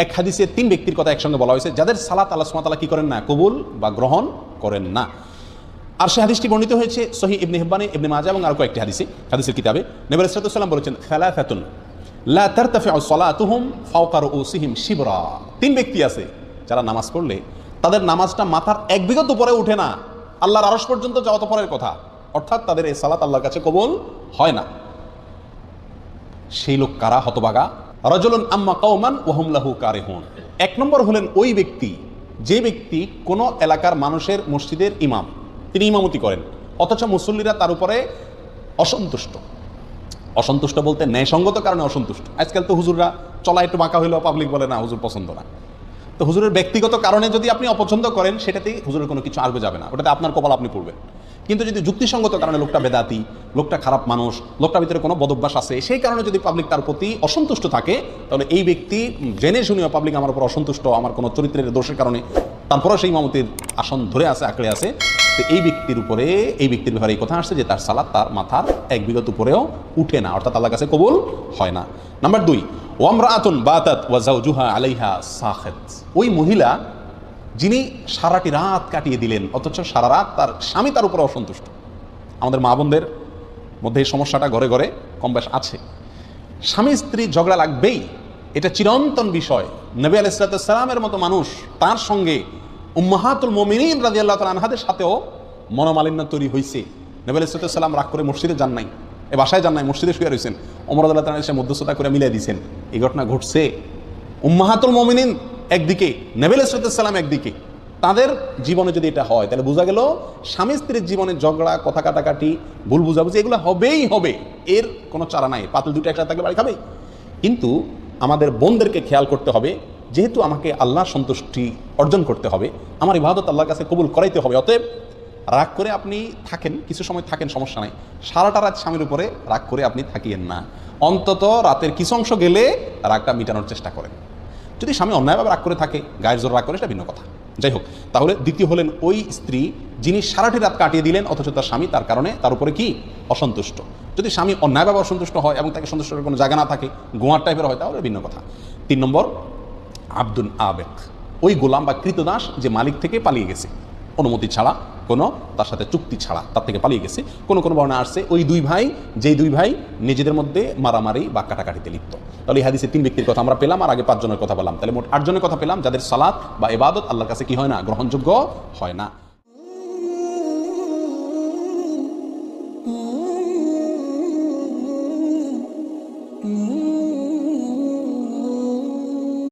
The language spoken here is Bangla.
এক হাদিসে 3 ব্যক্তির কথা একসঙ্গে বলা হয়েছে যাদের সালাত আল্লাহ সুবহানাহু ওয়া তাআলা কি করেন না, কবুল বা গ্রহণ করেন না। আর সেই হাদিসটি বর্ণিত হয়েছে সহিহ ইবনে হিব্বানে, ইবনে মাজাহ এবং আরো কয়েকটি হাদিসের কিতাবে। নবী সাল্লাল্লাহু আলাইহি ওয়াসাল্লাম বলেছেন সালাসাতুন লা তারতাফিউ সালাতুহুম ফাওকা রুউসিহিম শিবরা। 3 ব্যক্তি আছে যারা নামাজ পড়লে তাদের নামাজটা মাথার 1 বিঘত উপরে উঠে না, আল্লাহর আরশ পর্যন্ত যাওয়া তো পরের কথা, অর্থাৎ তাদের এই সালাত আল্লাহর কাছে কবুল হয় না। সেই লোক কারা? হতভাগা। রাজুলুন আম্মা কওমান ওয়া হুম লাহু কারিহুন। 1 নম্বর হলেন ওই ব্যক্তি যে ব্যক্তি কোনো এলাকার মানুষের মসজিদের ইমাম, তিনি ইমামতি করেন, অথচ মুসল্লিরা তার উপরে অসন্তুষ্ট বলতে ন্যায়সঙ্গত কারণে অসন্তুষ্ট। আজকাল তো হুজুররা চলা একটু বাঁকা হইলেও পাবলিক বলে না হুজুর পছন্দ না। তো হুজুরের ব্যক্তিগত কারণে যদি আপনি অপছন্দ করেন সেটাতেই হুজুরের কোনো কিছু আসবে যাবে না, ওটাতে আপনার কপাল আপনি পড়বেন। কিন্তু যদি যুক্তিসঙ্গত কারণে লোকটা বেদাতি, লোকটা খারাপ মানুষ, লোকটার ভিতরে কোনো বদভ্যাস আছে, সেই কারণে যদি পাবলিক তার প্রতি অসন্তুষ্ট থাকে, তাহলে এই ব্যক্তি জেনে শুনেও পাবলিক আমার উপর অসন্তুষ্ট, আমার কোনো চরিত্রের দোষের কারণে, তারপরেও সেই ইমামতির আসন ধরে আছে, আঁকড়ে আছে, তো এই ব্যক্তির ব্যাপারে এই কথা আসছে যে তার সালাত তার মাথার 1 বিঘত উপরেও উঠে না, অর্থাৎ আল্লাহর কাছে কবুল হয় না। নাম্বার 2, ওয়ামরাআতুন বাতাত ওয়া যাওজুহা আলাইহা সাখিত। ওই মহিলা যিনি সারাটি রাত কাটিয়ে দিলেন অথচ সারা রাত তার স্বামী তার উপরে অসন্তুষ্ট। আমাদের মা বোনদের মধ্যে এই সমস্যাটা ঘরে ঘরে কম বেশ আছে। স্বামী স্ত্রী ঝগড়া লাগবেই, এটা চিরন্তন বিষয়। নবী আলাইহিস সালামের মতো মানুষ, তার সঙ্গে উম্মাহাতুল মুমিনিন রাদিয়াল্লাহু তাআলা আনহাদের সাথেও মনোমালিন্য তৈরি হয়েছে। নবী আলাইহিস সালাম রাগ করে মসজিদে যান নাই, বাসায় যান নাই, মসজিদে শুয়ে রয়েছেন, ওমর রাদিয়াল্লাহু তাআলা এসে মধ্যস্থতা করে মিলিয়ে দিয়েছেন। এই ঘটনা ঘটছে। উম্মাহাতুল মুমিনিন একদিকে, নবী আলাইহিস সালাম একদিকে, তাদের জীবনে যদি এটা হয় তাহলে বোঝা গেল স্বামী স্ত্রীর জীবনে ঝগড়া, কথা কাটাকাটি, ভুল বুঝাবুঝি এগুলো হবেই হবে, এর কোনো চারা নাই। পাতিল দুটো একসাথে থাকলে বাড়ি খাবে। কিন্তু আমাদের বোনদেরকে খেয়াল করতে হবে, যেহেতু আমাকে আল্লাহর সন্তুষ্টি অর্জন করতে হবে, আমার ইবাদত আল্লাহর কাছে কবুল করাইতে হবে, অতএব রাগ করে আপনি থাকেন, কিছু সময় থাকেন, সমস্যা নাই। সারাটা রাত স্বামীর উপরে রাগ করে আপনি থাকিয়েন না, অন্তত রাতের কিছু অংশ গেলে রাগটা মিটানোর চেষ্টা করেন। যদি স্বামী অন্যায়ভাবে রাগ করে থাকে, গায়ের জোর রাগ করে, সেটা ভিন্ন কথা। যাই হোক, তাহলে দ্বিতীয় হলেন ওই স্ত্রী যিনি সারাটি রাত কাটিয়ে দিলেন অথচ তার স্বামী তার কারণে তার উপরে কি অসন্তুষ্ট। যদি স্বামী অন্যায়ভাবে অসন্তুষ্ট হয় এবং তাকে সন্তুষ্ট করার কোনো জায়গা না থাকে, গোয়ার টাইপের হয়, তাহলে ভিন্ন কথা। 3 নম্বর, আব্দুন আবেক, ওই গোলাম বা কৃতদাস যে মালিক থেকে পালিয়ে গেছে, অনুমতি ছাড়া, কোনো তার সাথে চুক্তি ছাড়া তার থেকে পালিয়ে গেছে। কোনো বর্ণনা আসছে ওই 2 ভাই, যেই 2 ভাই নিজেদের মধ্যে মারামারি বা কাটাকাটিতে লিপ্ত। তাহলে এই হাদিসে 3 ব্যক্তির কথা আমরা পেলাম, আর আগে 5 জনের কথা বললাম, তাহলে মোট 8 জনের কথা পেলাম যাদের সালাত বা ইবাদত আল্লাহর কাছে কি হয় না, গ্রহণযোগ্য হয় না।